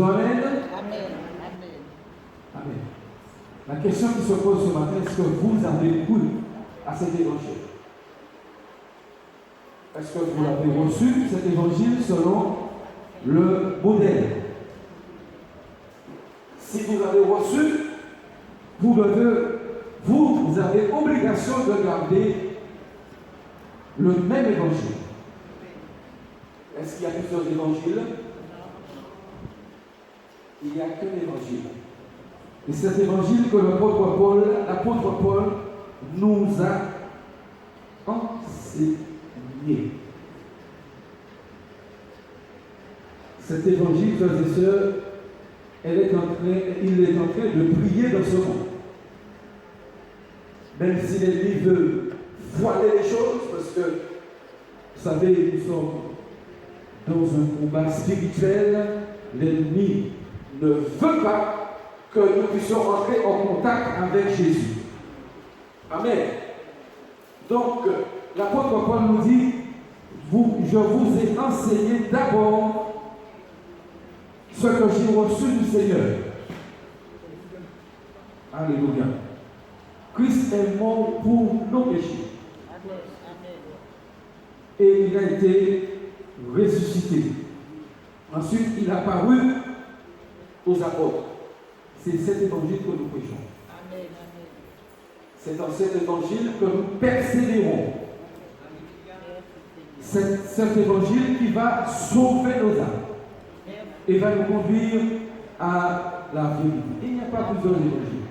Amen. Amen. Amen. La question qui se pose ce matin, est-ce que vous avez cru à cet évangile? Est-ce que vous avez reçu cet évangile selon le modèle? Si vous avez reçu, vous avez obligation de garder le même évangile. Est-ce qu'il y a plusieurs évangiles? Il n'y a qu'un évangile. Et cet évangile que l'apôtre Paul nous a enseigné. Cet évangile, frères et sœurs, il est en train de prier dans ce monde. Même si l'ennemi veut voiler les choses, parce que, vous savez, nous sommes dans un combat spirituel, l'ennemi ne veut pas que nous puissions entrer en contact avec Jésus. Amen. Donc, l'apôtre Paul nous dit, je vous ai enseigné d'abord ce que j'ai reçu du Seigneur. Alléluia. Christ est mort pour nos péchés. Et il a été ressuscité. Ensuite, il a apparu aux apôtres. C'est cet évangile que nous prêchons. C'est dans cet évangile que nous persévérons. C'est cet évangile qui va sauver nos âmes et va nous conduire à la vérité. Il n'y a pas plusieurs évangiles.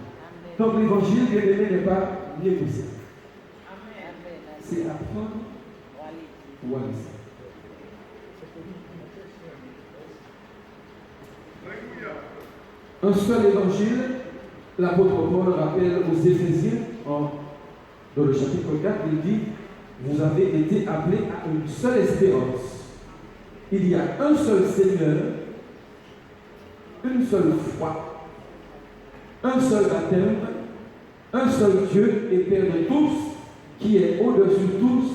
Donc l'évangile, bien aimé, n'est pas négocié. C'est apprendre ou à laisser. Un seul évangile, l'apôtre Paul rappelle aux Éphésiens, dans le chapitre 4, il dit, vous avez été appelés à une seule espérance. Il y a un seul Seigneur, une seule foi, un seul baptême, un seul Dieu et Père de tous, qui est au-dessus de tous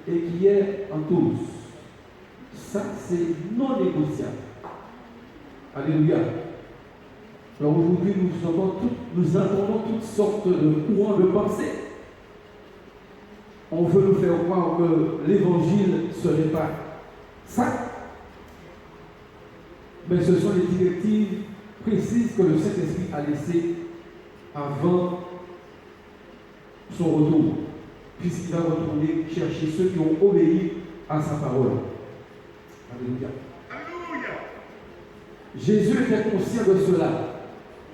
et qui est en tous. Ça, c'est non négociable. Alléluia. Alors aujourd'hui, nous entendons toutes sortes de courants de pensée. On veut nous faire croire que l'évangile ne serait pas ça. Mais ce sont les directives précises que le Saint-Esprit a laissées avant son retour, puisqu'il va retourner chercher ceux qui ont obéi à sa parole. Alléluia. Jésus était conscient de cela,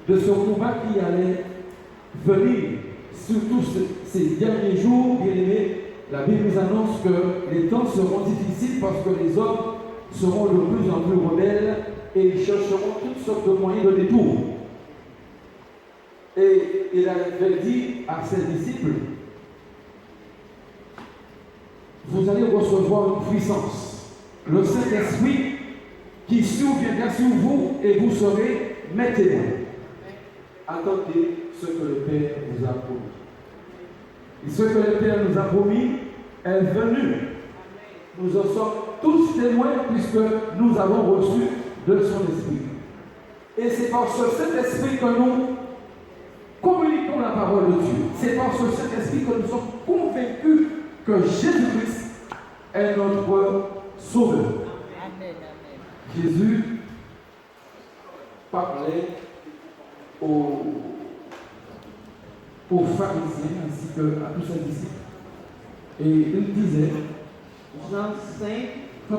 de ce combat qui allait venir, surtout ces derniers jours, bien aimés. La Bible nous annonce que les temps seront difficiles parce que les hommes seront de plus en plus rebelles et ils chercheront toutes sortes de moyens de détour. Et il avait dit à ses disciples, vous allez recevoir une puissance, le Saint-Esprit qui surviendra sur vous et vous serez mes témoins. Attendez ce que le Père vous a promis. Et ce que le Père nous a promis est venu. Nous en sommes tous témoins puisque nous avons reçu de son Esprit. Et c'est par ce Saint-Esprit que nous communiquons la parole de Dieu. C'est par ce Saint-Esprit que nous sommes convaincus que Jésus-Christ est notre Sauveur. Amen. Jésus parlait aux pharisiens ainsi qu'à tous ses disciples. Et il disait, Jean 5, 39-40,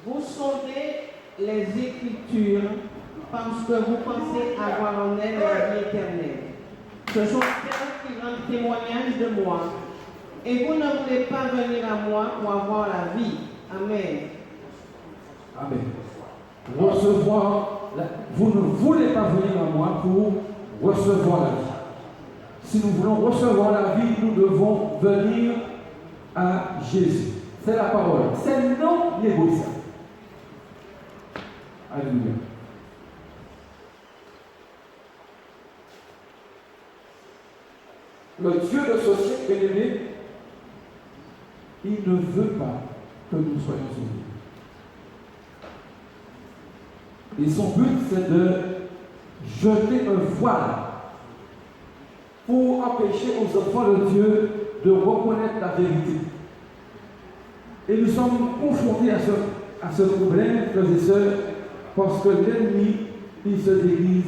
vous sondez les Écritures parce que vous pensez avoir en elles la vie éternelle. Ce sont elles qui rendent témoignage de moi. Et vous ne voulez pas venir à moi pour avoir la vie. Amen. Amen. Vous ne voulez pas venir à moi pour recevoir la vie. Si nous voulons recevoir la vie, nous devons venir à Jésus. C'est la parole. C'est non négociable. Alléluia. Le Dieu de ce siècle bien-aimé, il ne veut pas que nous soyons sauvés. Et son but, c'est de jeter un voile pour empêcher aux enfants de Dieu de reconnaître la vérité. Et nous sommes confrontés à ce problème, frères et sœurs, parce que l'ennemi, il se déguise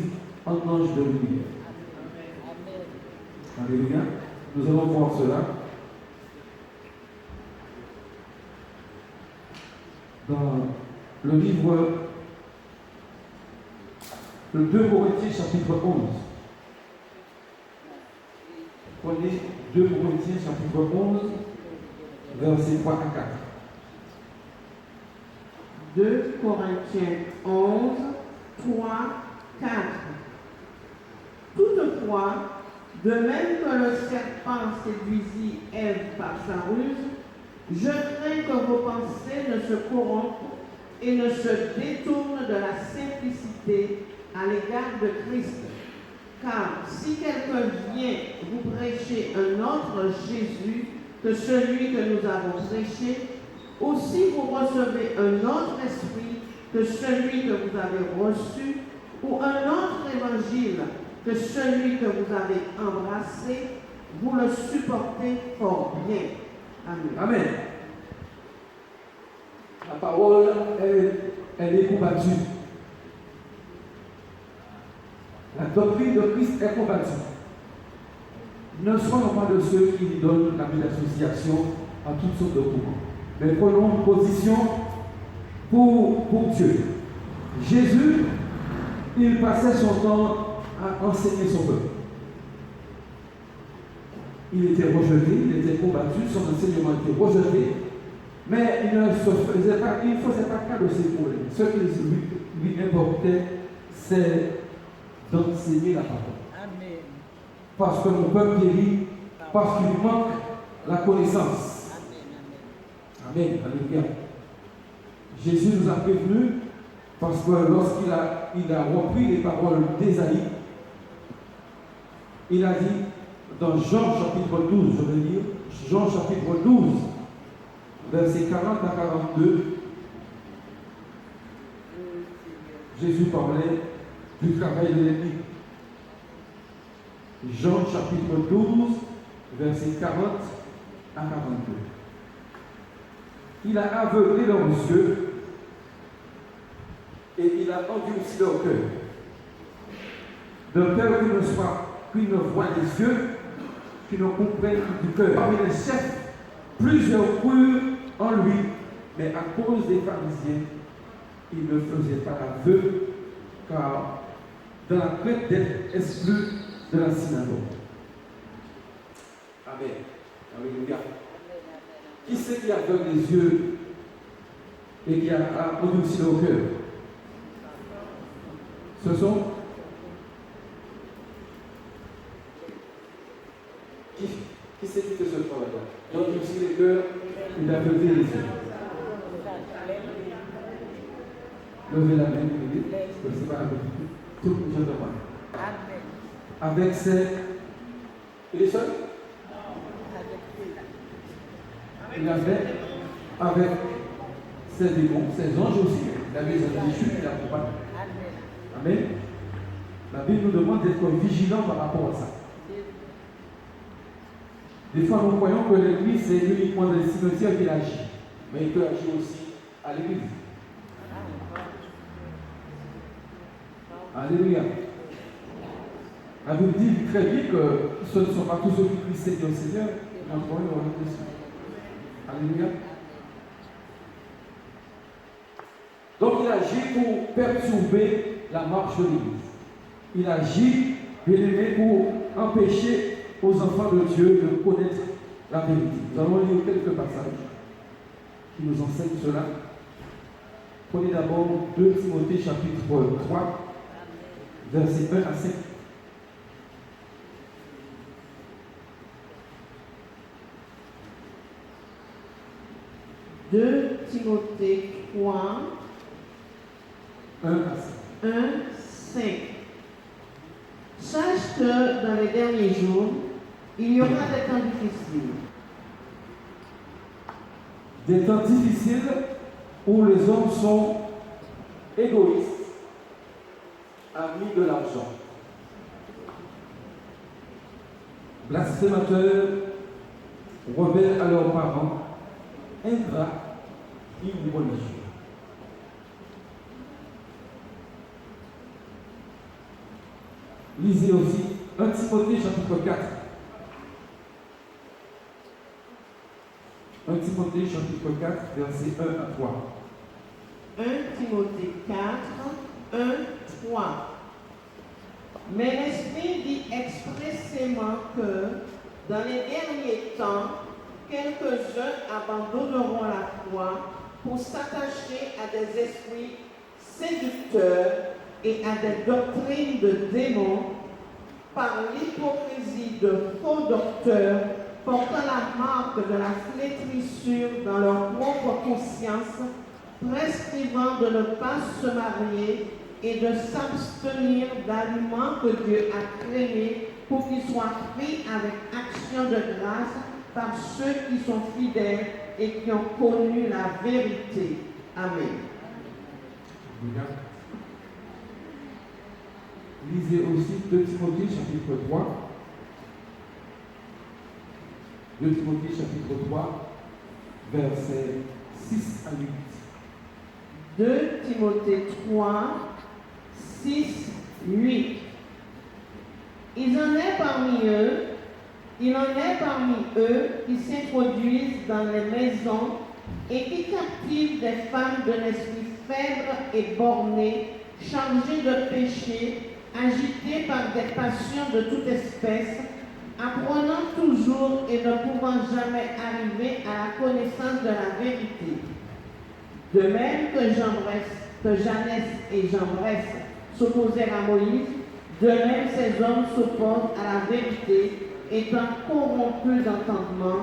en ange de lumière. Alléluia. Nous allons voir cela dans le livre, le 2 Corinthiens chapitre 11. Prenez 2 Corinthiens chapitre 11, versets 3 à 4. 2 Corinthiens 11, 3, 4. Toutefois, de même que le serpent séduisit Ève par sa ruse, je crains que vos pensées ne se corrompent et ne se détournent de la simplicité à l'égard de Christ. Car si quelqu'un vient vous prêcher un autre Jésus que celui que nous avons prêché, ou si vous recevez un autre esprit que celui que vous avez reçu, ou un autre évangile que celui que vous avez embrassé, vous le supportez fort bien. Amen. Amen. La parole, elle est combattue. La doctrine de Christ est combattue. Ne soyons pas de ceux qui lui donnent la mise d'association à toutes sortes de courants. Mais prenons une position pour Dieu. Jésus, il passait son temps à enseigner son peuple. Il était rejeté, il était combattu, son enseignement était rejeté, mais il ne faisait pas cas de ses problèmes. Ce qui lui importait, c'est d'enseigner la parole. Amen. Parce que mon peuple périt, parce qu'il manque la connaissance. Amen. Alléluia. Jésus nous a prévenus parce que lorsqu'il a repris les paroles d'Ésaïe, il a dit dans Jean chapitre 12, je vais lire, Jean chapitre 12, versets 40 à 42, Jésus parlait du travail de l'ennemi. Jean chapitre 12, versets 40 à 42. Il a aveuglé leurs yeux et il a endurci leur cœur. De peur qu'ils ne voient des yeux, qu'ils ne comprennent du cœur. Parmi les chefs, plusieurs crurent en lui, mais à cause des pharisiens, il ne faisait pas l'aveu, car dans la crainte d'être exclu de la synagogue. Amen. Alléluia. Qui c'est qui aveugle les yeux et qui a endurci leur cœur? Ce sont qui c'est qui fait ce travail-là? D'endurcir les cœurs et d'aveugler les yeux. Levez la main, vous que c'est pas avec tout le monde. Avec ses. Il est seul? Il avait avec ses démons, ses anges aussi. Il avait des chutes, il accompagne. Amen. La Bible nous demande d'être vigilants par rapport à ça. Des fois, nous croyons que l'ennemi, c'est uniquement dans les cimetières qu'il agit. Mais il peut agir aussi à l'église. Alléluia. La Bible dit très bien que ce ne sont pas tous ceux qui crient Seigneur, Seigneur, mais encore une fois. Alléluia. Donc il agit pour perturber la marche de l'Église. Il agit, bien aimé, pour empêcher aux enfants de Dieu de connaître la vérité. Nous allons lire quelques passages qui nous enseignent cela. Prenez d'abord 2 Timothée chapitre 3, versets 1 à 5. Deux Timothée 3, 1 à 5. 1, 5. Sache que dans les derniers jours, il y aura des temps difficiles. Des temps difficiles où les hommes sont égoïstes, a mis de l'argent. Blasphémateurs, rebelles à leurs parents, ingrats, irreligieux. Lisez aussi 1 Timothée chapitre 4. 1 Timothée chapitre 4, versets 1 à 3. 1 Timothée 4, 1, 3. Mais l'Esprit dit expressément que dans les derniers temps, quelques-uns abandonneront la foi pour s'attacher à des esprits séducteurs et à des doctrines de démons par l'hypocrisie de faux docteurs portant la marque de la flétrissure dans leur propre conscience, prescrivant de ne pas se marier et de s'abstenir d'aliments que Dieu a créés pour qu'ils soient pris avec action de grâce par ceux qui sont fidèles et qui ont connu la vérité. Amen. Lisez aussi 2 Timothée chapitre 3. 2 Timothée chapitre 3, versets 6 à 8. 2 Timothée 3, 6, 8. Il en est parmi eux qui s'introduisent dans les maisons et qui captivent des femmes d'un esprit faible et borné, chargées de péché, agitées par des passions de toute espèce, apprenant toujours et ne pouvant jamais arriver à la connaissance de la vérité. De même que Janès et Jambres s'opposèrent à Moïse, de même ces hommes s'opposent à la vérité, étant corrompus d'entendement,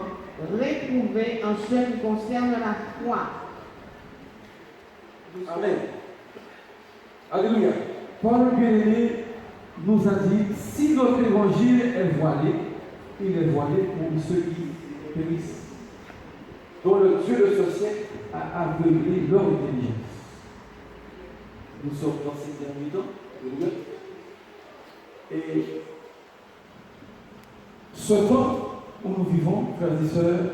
réprouvés en ce qui concerne la foi. Amen. Alléluia. Paul bien-aimé nous a dit, si notre évangile est voilé, il est voilé pour ceux qui périssent, Dont le Dieu de ce siècle à aveugler leur intelligence. nous sommes dans ces derniers temps. Alléluia. Et Ce temps où nous vivons, frères et sœurs,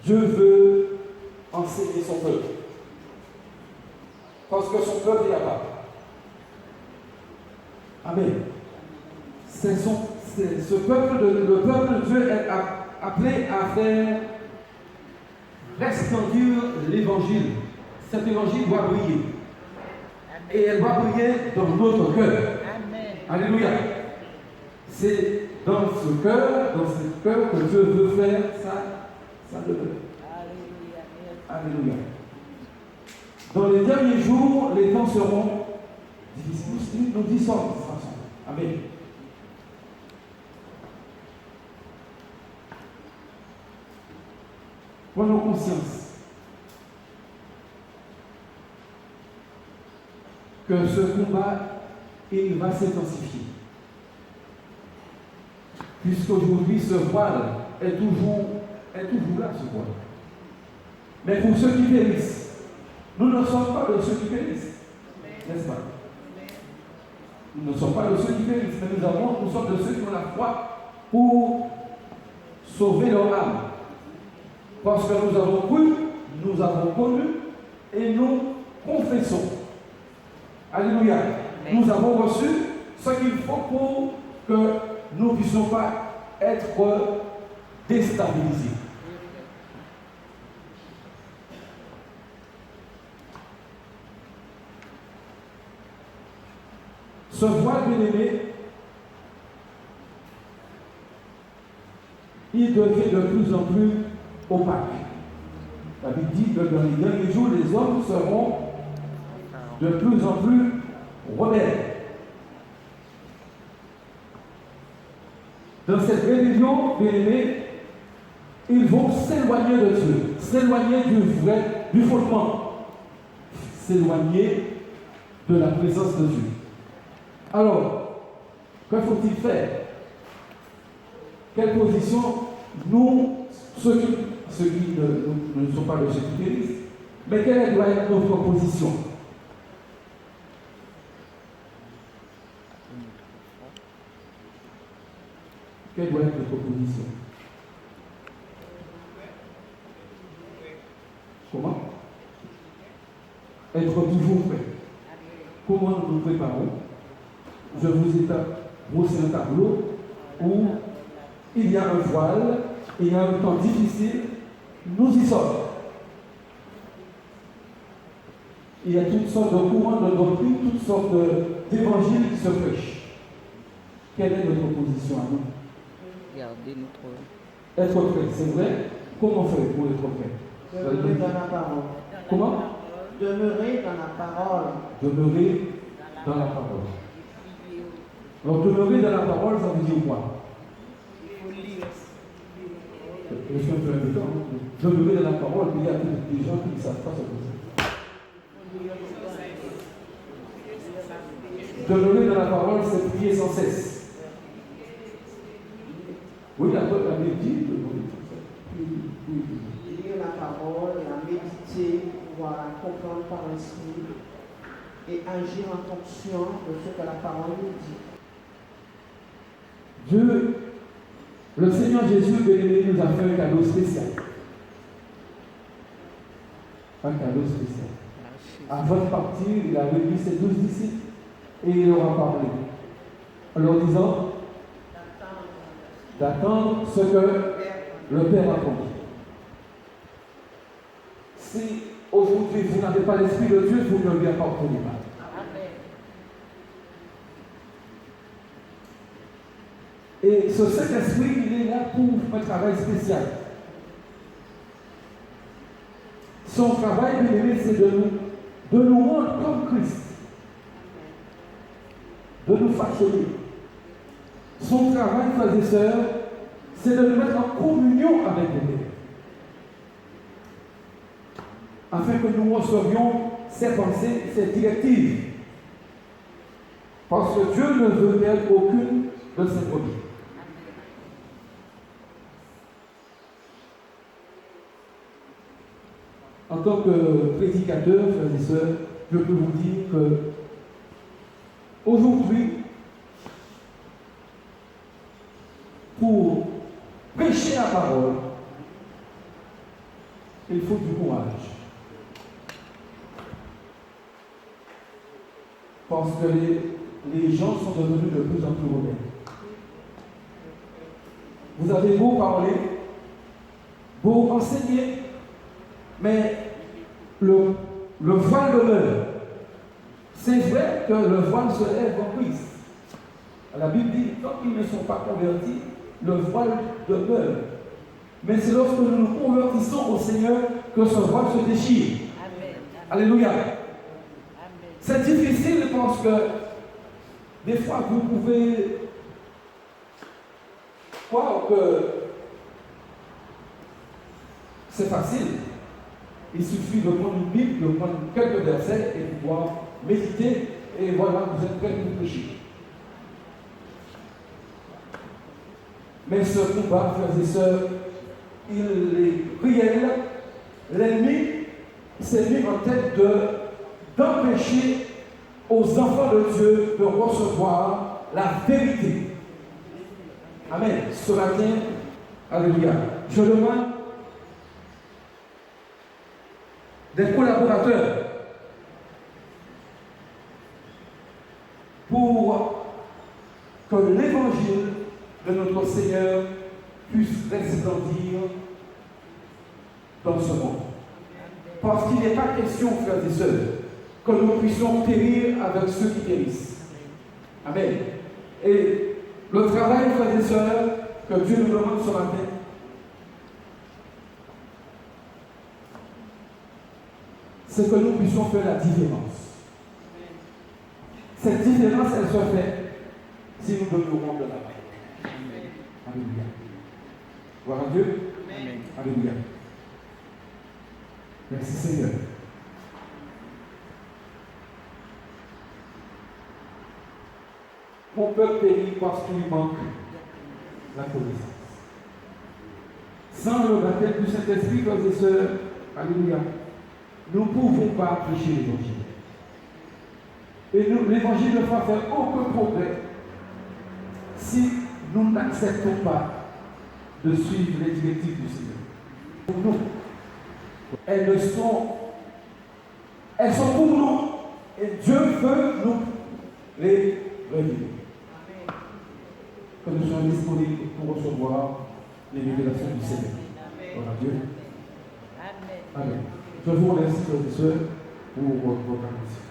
Dieu veut enseigner son peuple. Parce que son peuple est capable. Amen. Le peuple de Dieu est appelé à faire resplendir l'évangile. Cet évangile doit briller. Et elle doit briller dans notre cœur. Amen. Alléluia. C'est dans ce cœur que Dieu veut faire sa demeure. Alléluia. Alléluia. Dans les derniers jours, les temps seront difficiles. Nous disons ensemble. Amen. Prenons conscience que ce combat, il va s'intensifier. Puisqu'aujourd'hui, ce voile est toujours là, ce voile. Mais pour ceux qui périssent, nous ne sommes pas de ceux qui périssent. N'est-ce pas? Nous ne sommes pas de ceux qui périssent, mais nous sommes de ceux qui ont la foi pour sauver leur âme. Parce que nous avons cru, nous avons connu et nous confessons. Alléluia. Nous avons reçu ce qu'il faut pour que nous ne puissions pas être déstabilisés. Ce voile bien-aimé, il devient de plus en plus opaque. La Bible dit que dans les derniers jours, les hommes seront de plus en plus rebelles. Dans cette rébellion, bien-aimés, ils vont s'éloigner de Dieu, s'éloigner du fondement, s'éloigner de la présence de Dieu. Alors, que faut-il faire? Quelle position nous, ceux qui ne sont pas de ceux qui périssent, mais quelle doit être notre position? Quelle doit être notre position? Comment? Être toujours prêt. Comment nous nous préparons? Je vous ai brossé un tableau où il y a un voile, il y a un temps difficile, nous y sommes. Il y a toutes sortes de courants de doctrine, toutes sortes d'évangiles qui se prêchent. Quelle est notre position à nous? Gardez notre... Être prêt, c'est vrai. Comment faire pour être prêt? Demeurer dans la parole. Comment? Demeurer dans la parole. Demeurer dans la parole. Alors, demeurer dans la parole, ça veut dire quoi? Je suis un peu invitant. Demeurer dans la parole, il y a des gens qui ne savent pas ce que c'est. Demeurer dans la parole, c'est prier sans cesse. Oui, la Bible dit Lire la parole, la méditer, pouvoir la comprendre par l'esprit et agir en fonction de ce que la parole nous dit. Dieu, le Seigneur Jésus, bien-aimé, nous a fait un cadeau spécial. Un cadeau spécial. Avant de partir, il a réuni ses 12 disciples et il leur a parlé. En leur disant d'attendre ce que le Père a promis. Si aujourd'hui vous n'avez pas l'Esprit de Dieu, vous ne lui appartenez pas. Et ce Saint-Esprit, il est là pour un travail spécial. Son travail, bien aimé, c'est de nous rendre comme Christ. De nous façonner. Son travail, frères et sœurs, c'est de nous mettre en communion avec Dieu. Afin que nous recevions ses pensées, ses directives. Parce que Dieu ne veut perdre aucune de ses brebis. En tant que prédicateur, frères et sœurs, je peux vous dire que aujourd'hui, pour prêcher la parole, il faut du courage. Parce que les gens sont devenus de plus en plus rebelles. Vous avez beau parler, beau enseigner, mais le voile demeure. C'est vrai que le voile se lève en Christ. La Bible dit, tant qu'ils ne sont pas convertis, le voile demeure. Mais c'est lorsque nous nous convertissons au Seigneur que ce voile se déchire. Amen. Alléluia. Amen. C'est difficile parce que des fois vous pouvez croire que c'est facile. Il suffit de prendre une Bible, de prendre quelques versets et de pouvoir méditer, et voilà, vous êtes prêts pour prêcher. Mais ce combat, frères et sœurs, il est réel. L'ennemi s'est mis en tête d'empêcher aux enfants de Dieu de recevoir la vérité. Amen. Ce matin, alléluia. Je demande des collaborateurs pour que l'évangile de notre Seigneur puisse resplendir dans ce monde. Parce qu'il n'est pas question, frères et sœurs, que nous puissions périr avec ceux qui périssent. Amen. Et le travail, frères et sœurs, que Dieu nous demande ce matin, c'est que nous puissions faire la différence. Cette différence, elle se fait si nous demeurons de la paix. Alléluia. Gloire à Dieu. Amen. Alléluia. Merci Seigneur. Mon peuple périt parce qu'il manque la connaissance. Sans le baptême du Saint-Esprit, frères et sœurs, alléluia, nous ne pouvons pas prêcher l'évangile. Et l'évangile ne va faire aucun progrès si nous n'acceptons pas de suivre les directives du Seigneur. Pour nous, elles sont pour nous et Dieu veut nous les révéler. Que nous soyons disponibles pour recevoir les révélations du Seigneur. Gloire à Dieu. Amen. Je vous remercie, frères et sœurs, pour votre attention.